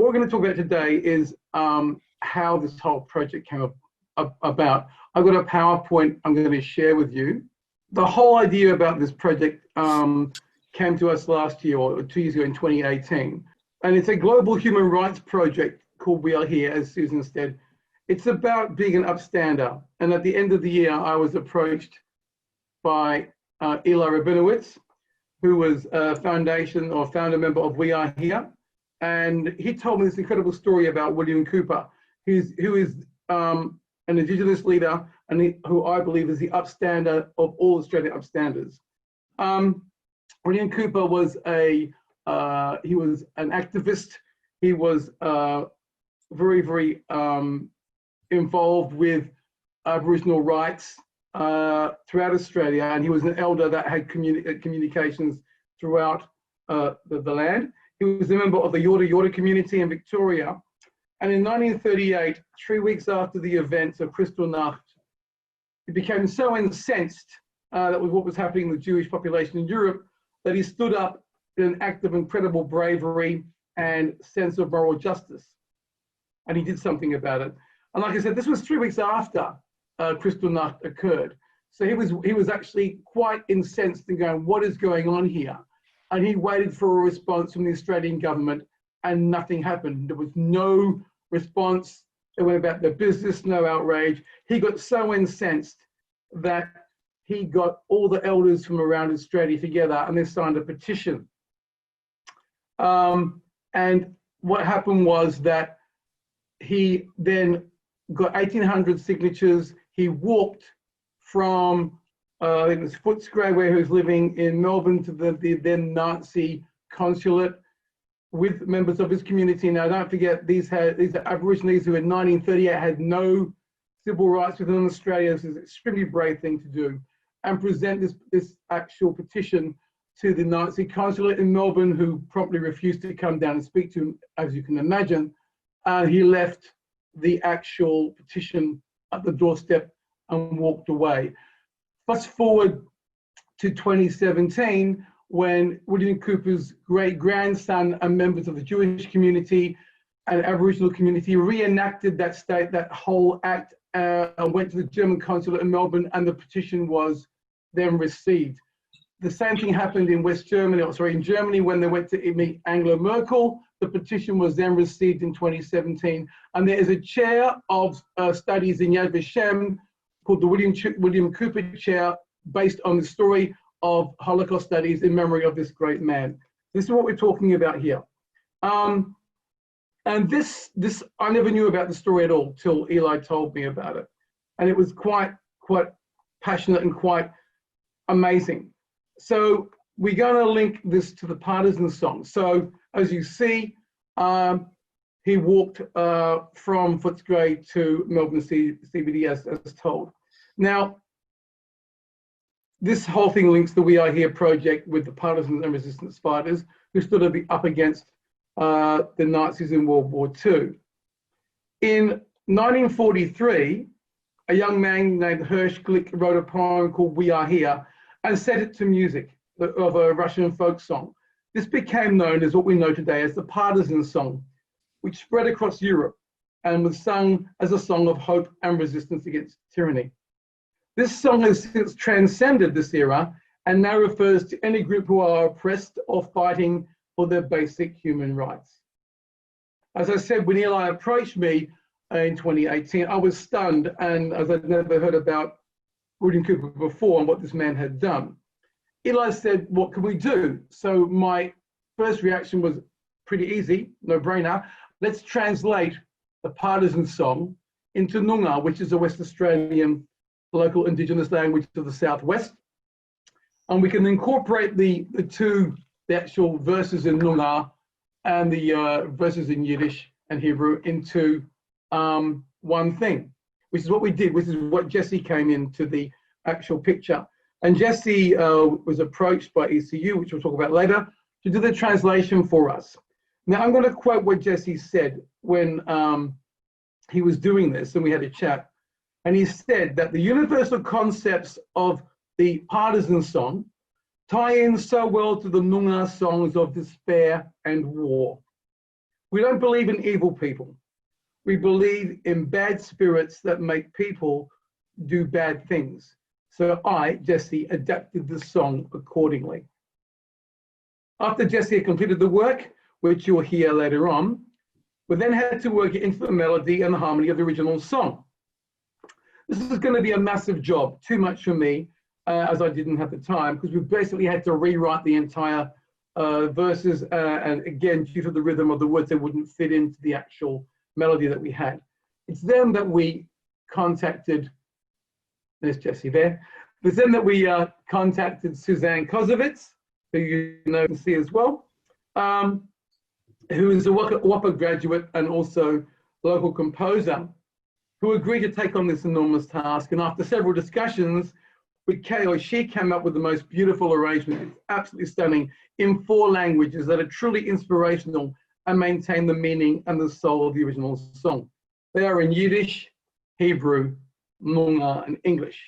we're going to talk about today is how this whole project came about. I've got a PowerPoint I'm going to share with you. The whole idea about this project came to us last year or 2 years ago in 2018. And it's a global human rights project called We Are Here, as Susan said. It's about being an upstander. And at the end of the year, I was approached by Eli Rabinowitz, who was a foundation or founder member of We Are Here. And he told me this incredible story about William Cooper, who is an Indigenous leader and who I believe is the upstander of all Australian upstanders. William Cooper was he was an activist. He was very involved with Aboriginal rights throughout Australia, and he was an elder that had communications throughout the land. He was a member of the Yorta Yorta community in Victoria. And in 1938, 3 weeks after the events of Kristallnacht, he became so incensed that was what was happening in the Jewish population in Europe, that he stood up in an act of incredible bravery and sense of moral justice. And he did something about it. And like I said, this was 3 weeks after Kristallnacht occurred. So he was actually quite incensed and going, what is going on here? And he waited for a response from the Australian government, and nothing happened. There was no response. They went about their business, no outrage. He got so incensed that he got all the elders from around Australia together and they signed a petition. And what happened was that he then got 1,800 signatures. He walked from I think it was Footscray, where he was living in Melbourne, to the then Nazi consulate with members of his community. Now, don't forget, these are Aborigines who in 1938 had no civil rights within Australia. This is an extremely brave thing to do, and present this actual petition to the Nazi consulate in Melbourne, who promptly refused to come down and speak to him, as you can imagine. He left the actual petition at the doorstep and walked away. Fast forward to 2017, when William Cooper's great-grandson and members of the Jewish community and Aboriginal community reenacted that whole act and went to the German consulate in Melbourne, and the petition was then received. The same thing happened in in Germany, when they went to meet Angela Merkel. The petition was then received in 2017. And there is a chair of studies in Yad Vashem called the William Cooper Chair, based on the story of Holocaust studies in memory of this great man. This is what we're talking about here. And this I never knew about the story at all till Eli told me about it. And it was quite passionate and quite amazing. So we're going to link this to the Partisans song. So as you see, he walked from Footscray to Melbourne CBD as told. Now, this whole thing links the We Are Here project with the Partisans and resistance fighters who stood up against the Nazis in World War II. In 1943, a young man named Hirsch Glick wrote a poem called We Are Here and set it to music of a Russian folk song. This became known as what we know today as the Partisans song, which spread across Europe and was sung as a song of hope and resistance against tyranny. This song has since transcended this era and now refers to any group who are oppressed or fighting for their basic human rights. As I said, when Eli approached me in 2018, I was stunned, and as I'd never heard about William Cooper before and what this man had done. Eli said, what can we do? So my first reaction was pretty easy, no brainer. Let's translate the Partisan song into Noongar, which is a West Australian local Indigenous language to the southwest. And we can incorporate the actual verses in Noongar and the verses in Yiddish and Hebrew into one thing, which is what we did, which is what Jesse came into the actual picture. And Jesse was approached by ECU, which we'll talk about later, to do the translation for us. Now, I'm going to quote what Jesse said when he was doing this, and we had a chat. And he said that the universal concepts of the Partisan song tie in so well to the Noongar songs of despair and war. We don't believe in evil people. We believe in bad spirits that make people do bad things. So I, Jesse, adapted the song accordingly. After Jesse had completed the work, which you'll hear later on, we then had to work it into the melody and the harmony of the original song. This is going to be a massive job, too much for me, as I didn't have the time, because we basically had to rewrite the entire verses, and again, due to the rhythm of the words, they wouldn't fit into the actual melody that we had. It's then that we contacted, there's Jesse there, it's then that we contacted Suzanne Kosowitz, who you know can see as well, who is a WAPA graduate and also local composer, who agreed to take on this enormous task. And after several discussions, she came up with the most beautiful arrangement. It's absolutely stunning, in 4 languages that are truly inspirational and maintain the meaning and the soul of the original song. They are in Yiddish, Hebrew, Noongar, and English.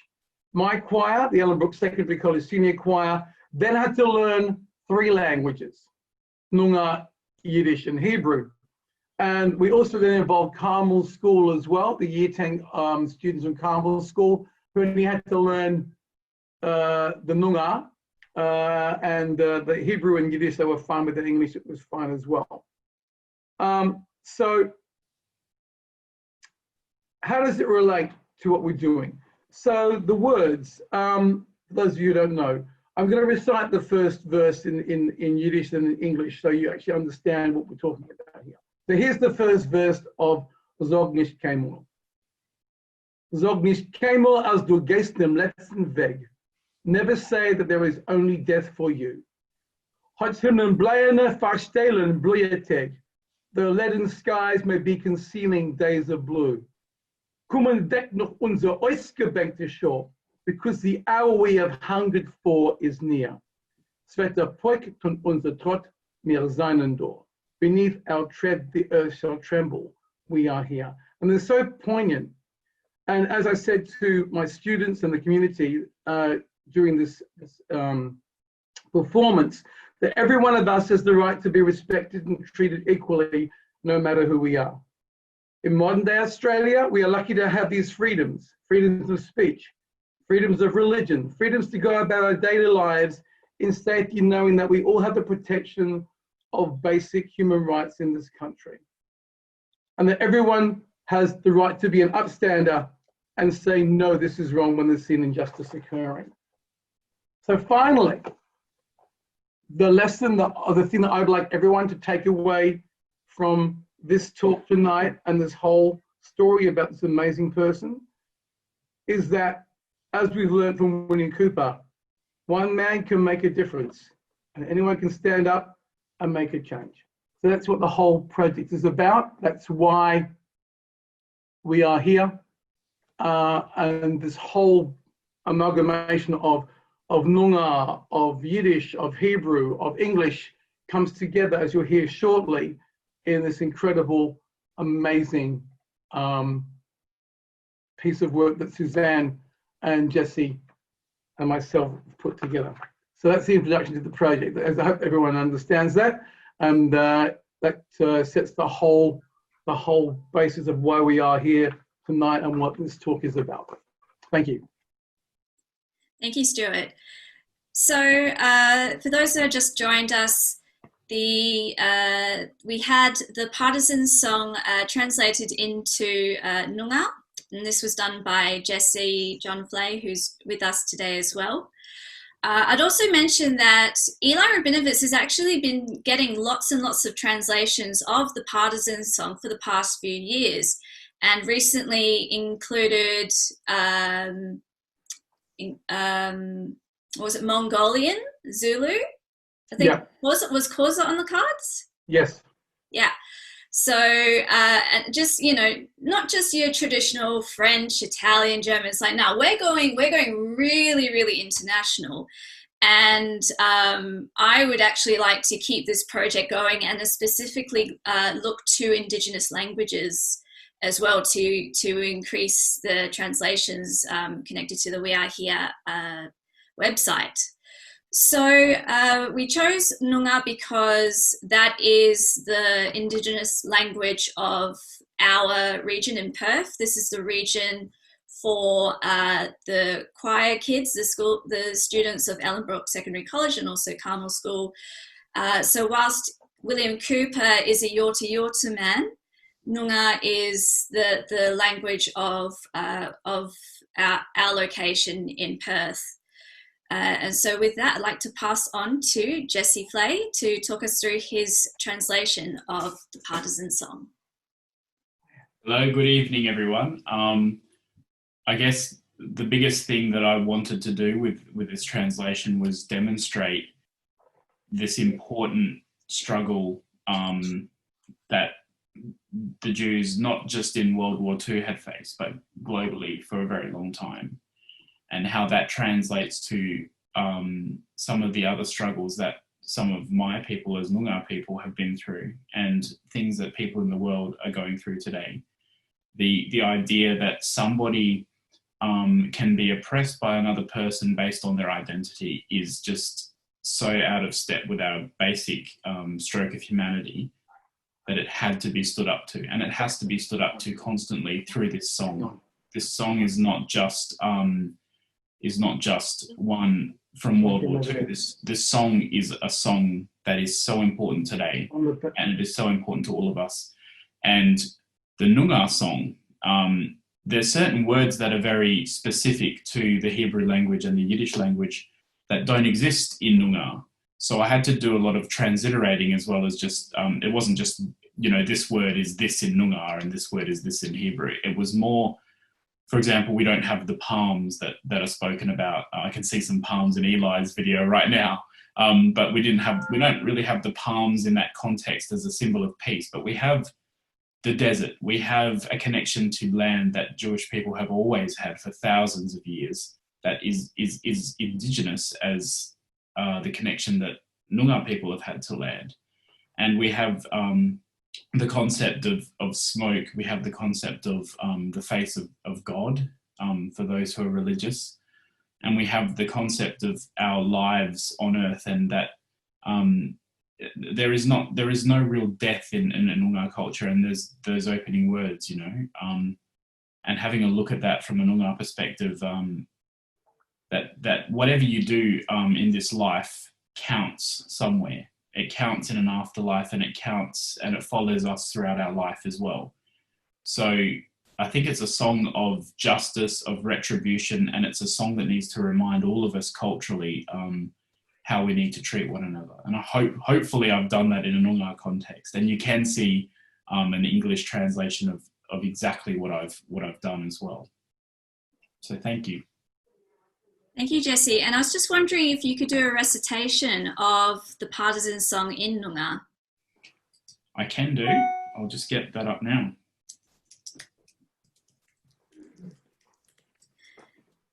My choir, the Ellenbrook Secondary College Senior Choir, then had to learn 3 languages, Noongar, Yiddish, and Hebrew. And we also then involved Carmel School as well, the Year 10 students from Carmel School, who only had to learn the Noongar and the Hebrew and Yiddish. They were fine with the English, it was fine as well. So how does it relate to what we're doing? So the words, for those of you who don't know, I'm going to recite the first verse in Yiddish and in English so you actually understand what we're talking about here. So here's the first verse of Sag nicht keinmal. Sag nicht keinmal, als du gehst dem letzten Weg. Never say that there is only death for you. Hat hinnen bleierne verstelen blüheteg. The leaden skies may be concealing days of blue. Kommen deck noch unser ausgebenkte Shore, because the hour we have hungered for is near. Svetter Poik und unser Trott mir seinen door. Beneath our tread, the earth shall tremble. We are here. And they're so poignant. And as I said to my students and the community during this performance, that every one of us has the right to be respected and treated equally, no matter who we are. In modern day Australia, we are lucky to have these freedoms, freedoms of speech, freedoms of religion, freedoms to go about our daily lives in safety, knowing that we all have the protection of basic human rights in this country. And that everyone has the right to be an upstander and say, no, this is wrong when there's seen injustice occurring. So finally, the lesson, or the thing that I'd like everyone to take away from this talk tonight and this whole story about this amazing person is that, as we've learned from Winnie Cooper, one man can make a difference and anyone can stand up and make a change. So that's what the whole project is about. That's why we are here. And this whole amalgamation of Noongar, of Yiddish, of Hebrew, of English comes together, as you'll hear shortly, in this incredible, amazing piece of work that Suzanne and Jesse and myself put together. So that's the introduction to the project. As I hope everyone understands that, and that sets the whole basis of why we are here tonight and what this talk is about. Thank you. Thank you, Stuart. So for those who have just joined us, we had the Partisans song translated into Noongar, and this was done by Jesse John Fleay, who's with us today as well. I'd also mention that Eli Rabinovitz has actually been getting lots and lots of translations of the Partisans song for the past few years, and recently included was it Mongolian, Zulu? I think, yeah. Was Koora on the cards? Yes. Yeah. So just, you know, not just your traditional French, Italian, German. It's like, no, we're going really, really international. And I would actually like to keep this project going and specifically look to Indigenous languages as well to increase the translations connected to the We Are Here website. So we chose Noongar because that is the Indigenous language of our region in Perth. This is the region for the choir kids, the students of Ellenbrook Secondary College and also Carmel School. So whilst William Cooper is a Yorta Yorta man, Noongar is the language of our location in Perth. And so with that, I'd like to pass on to Jesse Fleay to talk us through his translation of the Partisan song. Hello, good evening, everyone. I guess the biggest thing that I wanted to do with this translation was demonstrate this important struggle that the Jews, not just in World War II, had faced, but globally for a very long time, and how that translates to some of the other struggles that some of my people as Noongar people have been through, and things that people in the world are going through today. The idea that somebody can be oppressed by another person based on their identity is just so out of step with our basic stroke of humanity that it had to be stood up to, and it has to be stood up to constantly through this song. This song is not just one from World War II. This song is a song that is so important today, and it is so important to all of us. And the Noongar song, there's certain words that are very specific to the Hebrew language and the Yiddish language that don't exist in Noongar. So I had to do a lot of transliterating, as well as just, it wasn't just, this word is this in Noongar and this word is this in Hebrew. It was more, for example, we don't have the palms that are spoken about. I can see some palms in Eli's video right now, but we don't really have the palms in that context as a symbol of peace, but we have the desert. We have a connection to land that Jewish people have always had for thousands of years that is indigenous as the connection that Noongar people have had to land. And we have the concept of smoke. We have the concept of the face of God for those who are religious. And we have the concept of our lives on earth, and that there is no real death in Noongar culture, and there's those opening words, and having a look at that from a Noongar perspective, that whatever you do in this life counts somewhere. It counts in an afterlife, and it counts and it follows us throughout our life as well. So I think it's a song of justice, of retribution, and it's a song that needs to remind all of us culturally how we need to treat one another. And I hopefully I've done that in a Noongar context, and you can see an English translation of exactly what I've done as well. So thank you. Thank you, Jesse. And I was just wondering if you could do a recitation of the Partisan song in Noongar. I can do. I'll just get that up now.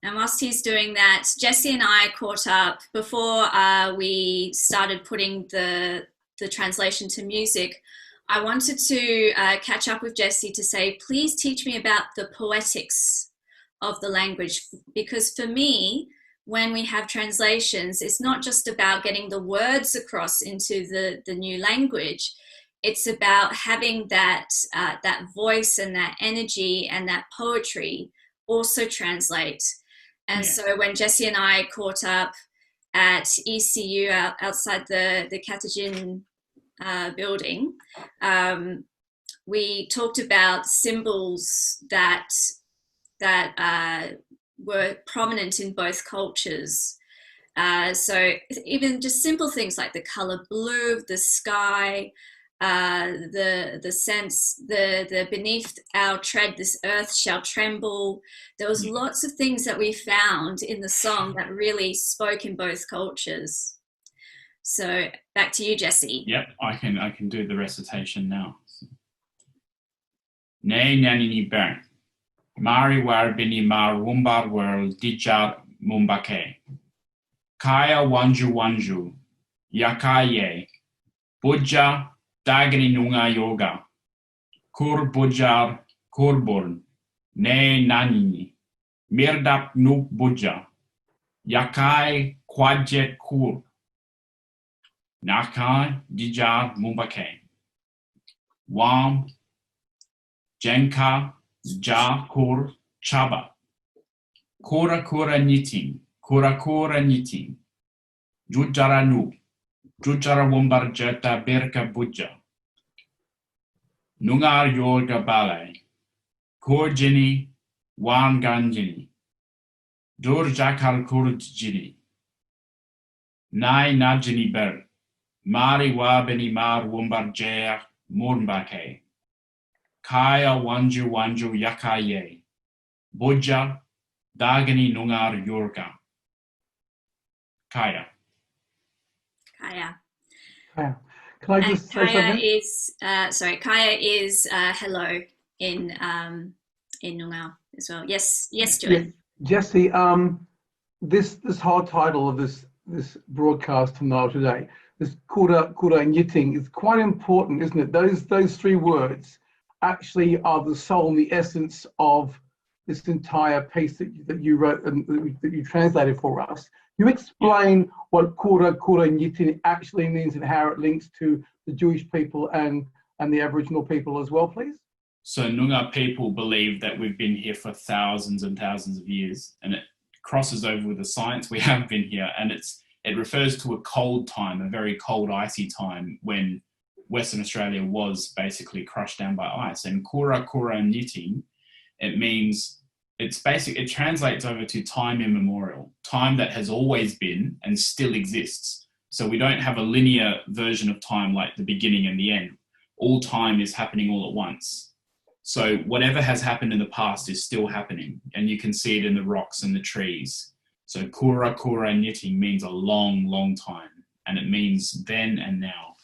And whilst he's doing that, Jesse and I caught up before we started putting the translation to music. I wanted to catch up with Jesse to say, please teach me about the poetics of the language, because for me, when we have translations, it's not just about getting the words across into the new language. It's about having that voice and that energy and that poetry also translate. And so when Jesse and I caught up at ECU outside the Carthagene building, we talked about symbols that were prominent in both cultures. So even just simple things like the color blue of the sky, the sense, the beneath our tread this earth shall tremble. There was lots of things that we found in the song that really spoke in both cultures. So back to you, Jesse. Yep, I can do the recitation now. Nay nanini bern. Mari war bini mar wumbar world dijar mumbake. Kaya wanju yakaye. Buja dagni nunga yoga. Kur bujar kurburn. Ne nanini. Mirdap nuk buja. Yakai Kwadjet Kur. Nakai Dijar Mumbake. Wam Jenka Ja Kur Chaba. Koora Nyitting. Koora Nyitting. Jujara Nu. Jujara Wumbar Jeta Berka Buja. Noongar Yorga Balai. Korjini Wanganjini. Dur Jakal Kurjini. Nai Najini Ber. Mari Wabeni Mar Wumbar Jaya Murnbake. Kaya Wanju Yakaye. Buja Dagani Noongar Yorga. Kaya. Kaya. Yeah. Can I just say Kaya something? is Kaya is hello in Noongar as well. Yes, Stuart. Yeah. Jesse, this whole title of this broadcast tonight today, this Koora Nyitting, is quite important, isn't it? Those three words actually are the soul and the essence of this entire piece that you wrote and that you translated for us. You explain what Koora Nyitting actually means and how it links to the Jewish people and the Aboriginal people as well, please. So Noongar people believe that we've been here for thousands and thousands of years, and it crosses over with the science. We have been here, and it refers to a cold time, a very cold, icy time when Western Australia was basically crushed down by ice. And Koora Nyitting, it means it translates over to time immemorial, time that has always been and still exists. So we don't have a linear version of time like the beginning and the end. All time is happening all at once. So whatever has happened in the past is still happening, and you can see it in the rocks and the trees. So Koora Nyitting means a long, long time, and it means then and now.